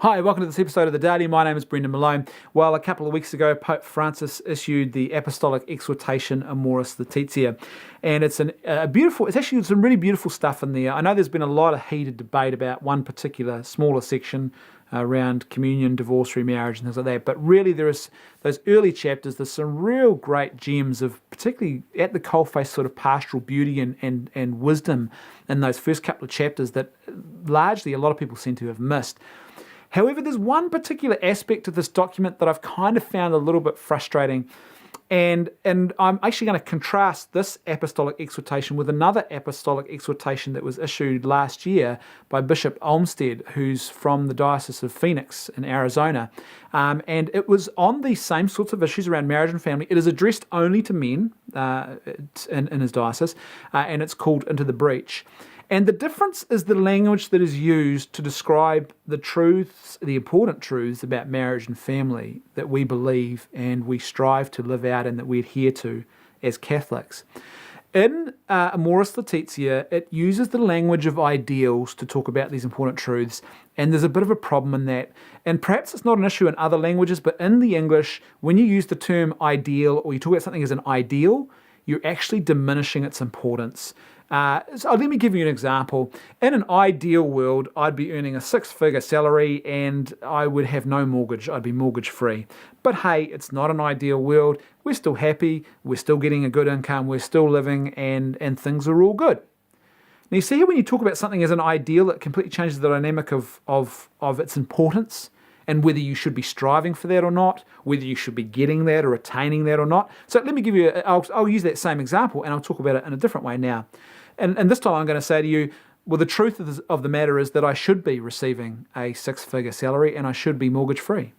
Hi, welcome to this episode of The Daily. My name is Brendan Malone. Well, a couple of weeks ago, Pope Francis issued the apostolic exhortation Amoris Laetitia. And it's it's actually some really beautiful stuff in there. I know there's been a lot of heated debate about one particular smaller section around communion, divorce, remarriage, and things like that. But really, there is those early chapters, there's some real great gems of particularly at the coalface sort of pastoral beauty and wisdom in those first couple of chapters that largely a lot of people seem to have missed. However, there's one particular aspect of this document that I've kind of found a little bit frustrating, and I'm actually going to contrast this apostolic exhortation with another apostolic exhortation that was issued last year by Bishop Olmsted, who's from the Diocese of Phoenix in Arizona, and it was on these same sorts of issues around marriage and family. It is addressed only to men in his diocese, and it's called Into the Breach. And the difference is the language that is used to describe the truths, the important truths about marriage and family that we believe and we strive to live out and that we adhere to as Catholics. In Amoris Laetitia, it uses the language of ideals to talk about these important truths, and there's a bit of a problem in that. And perhaps it's not an issue in other languages, but in the English, when you use the term ideal or you talk about something as an ideal, you're actually diminishing its importance. So let me give you an example. In an ideal world, I'd be earning a six-figure salary and I would have no mortgage. I'd be mortgage-free. But hey, it's not an ideal world. We're still happy. We're still getting a good income. We're still living and things are all good. Now you see here when you talk about something as an ideal, it completely changes the dynamic of its importance and whether you should be striving for that or not, whether you should be getting that or attaining that or not. So let me give you, I'll use that same example and I'll talk about it in a different way now. And this time I'm going to say to you, well, the truth of the matter is that I should be receiving a six-figure salary and I should be mortgage-free.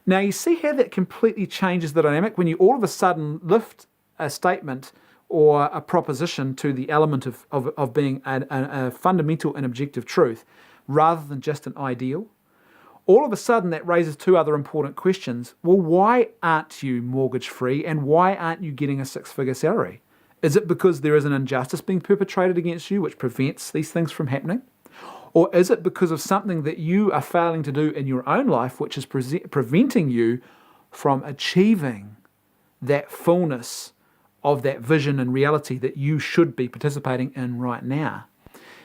Now, you see how that completely changes the dynamic when you all of a sudden lift a statement or a proposition to the element of being a fundamental and objective truth rather than just an ideal. All of a sudden, that raises two other important questions. Well, why aren't you mortgage-free and why aren't you getting a six-figure salary? Is it because there is an injustice being perpetrated against you which prevents these things from happening? Or is it because of something that you are failing to do in your own life which is preventing you from achieving that fullness of that vision and reality that you should be participating in right now?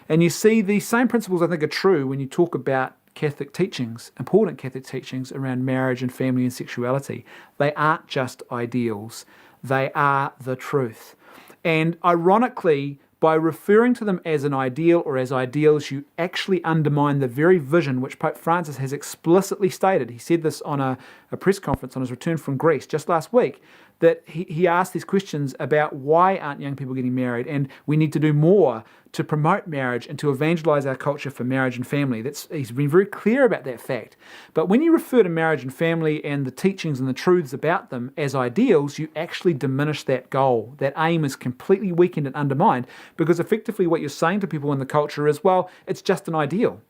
And you see, these same principles I think are true when you talk about Catholic teachings, important Catholic teachings around marriage and family and sexuality. They aren't just ideals. They are the truth. And ironically, by referring to them as an ideal or as ideals, you actually undermine the very vision which Pope Francis has explicitly stated. He said this on a press conference on his return from Greece just last week, that he asked these questions about why aren't young people getting married, and we need to do more to promote marriage and to evangelize our culture for marriage and family. He's been very clear about that fact. But when you refer to marriage and family and the teachings and the truths about them as ideals, you actually diminish that goal. That aim is completely weakened and undermined because effectively what you're saying to people in the culture is, well, it's just an ideal.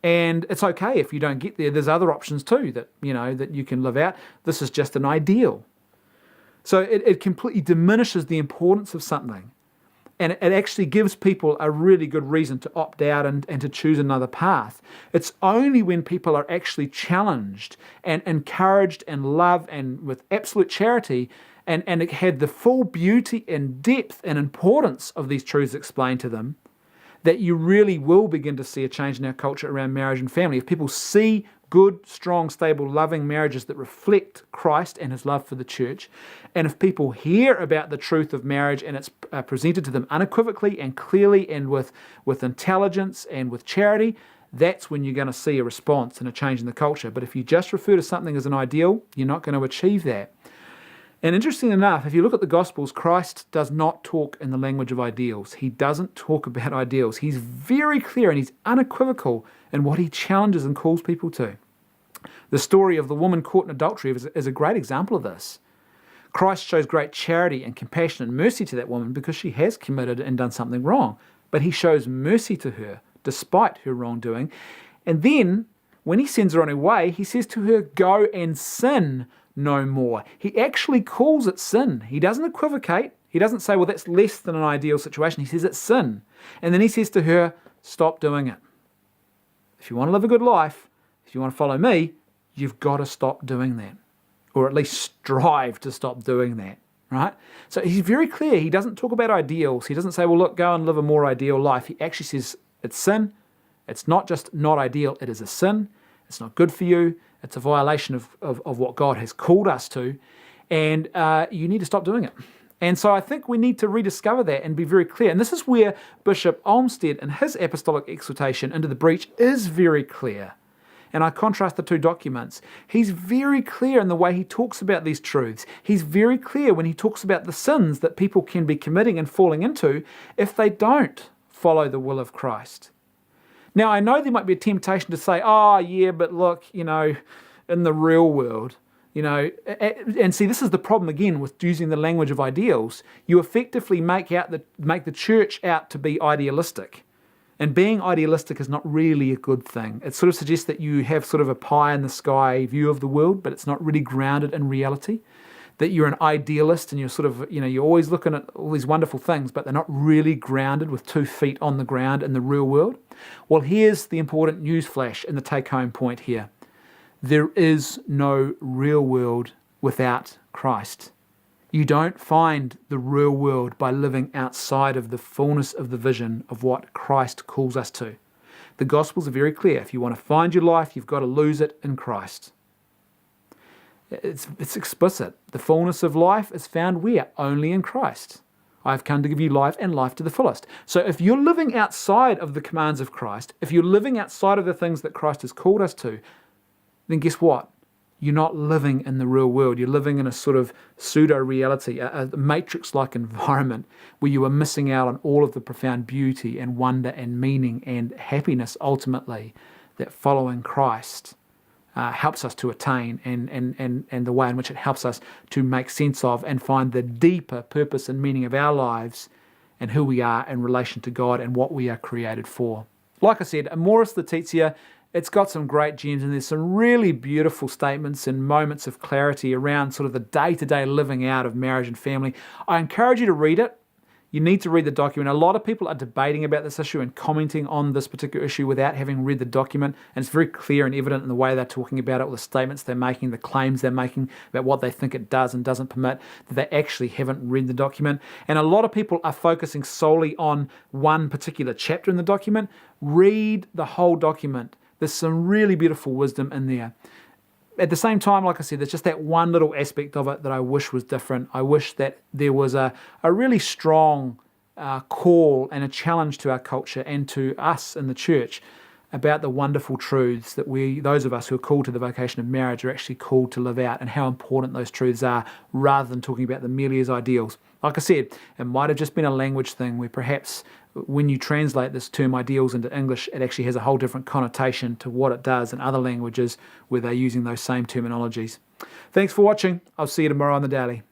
And it's okay if you don't get there. There's other options too that you can live out. This is just an ideal. So it completely diminishes the importance of something. And it actually gives people a really good reason to opt out and to choose another path. It's only when people are actually challenged and encouraged and loved and with absolute charity and it had the full beauty and depth and importance of these truths explained to them that you really will begin to see a change in our culture around marriage and family. If people see good, strong, stable, loving marriages that reflect Christ and his love for the church, and if people hear about the truth of marriage and it's presented to them unequivocally and clearly and with intelligence and with charity, that's when you're going to see a response and a change in the culture. But if you just refer to something as an ideal, you're not going to achieve that. And interestingly enough, if you look at the Gospels, Christ does not talk in the language of ideals. He doesn't talk about ideals. He's very clear and he's unequivocal in what he challenges and calls people to. The story of the woman caught in adultery is a great example of this. Christ shows great charity and compassion and mercy to that woman because she has committed and done something wrong. But he shows mercy to her despite her wrongdoing. And then, when he sends her on her way, he says to her, go and sin no more. He actually calls it sin. He doesn't equivocate. He doesn't say, well, that's less than an ideal situation. He says it's sin. And then he says to her, stop doing it. If you want to live a good life, if you want to follow me, you've got to stop doing that, or at least strive to stop doing that, right? So he's very clear. He doesn't talk about ideals. He doesn't say, well, look, go and live a more ideal life. He actually says it's sin. It's not just not ideal. It is a sin. It's not good for you. It's a violation of what God has called us to, and you need to stop doing it. And so I think we need to rediscover that and be very clear. And this is where Bishop Olmsted, in his apostolic exhortation into the breach, is very clear. And I contrast the two documents. He's very clear in the way he talks about these truths. He's very clear when he talks about the sins that people can be committing and falling into if they don't follow the will of Christ. Now, I know there might be a temptation to say, oh, yeah, but look, in the real world, and see, this is the problem again with using the language of ideals. You effectively make the church out to be idealistic. And being idealistic is not really a good thing. It sort of suggests that you have sort of a pie in the sky view of the world, but it's not really grounded in reality. That you're an idealist and you're sort of, you're always looking at all these wonderful things, but they're not really grounded with 2 feet on the ground in the real world. Well, here's the important news flash and the take-home point here. There is no real world without Christ. You don't find the real world by living outside of the fullness of the vision of what Christ calls us to. The Gospels are very clear. If you want to find your life, you've got to lose it in Christ. It's explicit. The fullness of life is found where? Only in Christ. I've come to give you life and life to the fullest. So if you're living outside of the commands of Christ, if you're living outside of the things that Christ has called us to, then guess what? You're not living in the real world. You're living in a sort of pseudo-reality, a matrix-like environment where you are missing out on all of the profound beauty and wonder and meaning and happiness, ultimately, that following Christ helps us to attain, and the way in which it helps us to make sense of and find the deeper purpose and meaning of our lives and who we are in relation to God and what we are created for. Like I said, Amoris Laetitia, it's got some great gems, and there's some really beautiful statements and moments of clarity around sort of the day-to-day living out of marriage and family. I encourage you to read it. You need to read the document. A lot of people are debating about this issue and commenting on this particular issue without having read the document, and it's very clear and evident in the way they're talking about it, all the statements they're making, the claims they're making about what they think it does and doesn't permit, that they actually haven't read the document. And a lot of people are focusing solely on one particular chapter in the document. Read the whole document. There's some really beautiful wisdom in there. At the same time, like I said, there's just that one little aspect of it that I wish was different. I wish that there was a really strong call and a challenge to our culture and to us in the church about the wonderful truths that those of us who are called to the vocation of marriage, are actually called to live out, and how important those truths are, rather than talking about them merely as ideals. Like I said, it might have just been a language thing where perhaps when you translate this term ideals into English, it actually has a whole different connotation to what it does in other languages where they're using those same terminologies. Thanks for watching. I'll see you tomorrow on the Daily.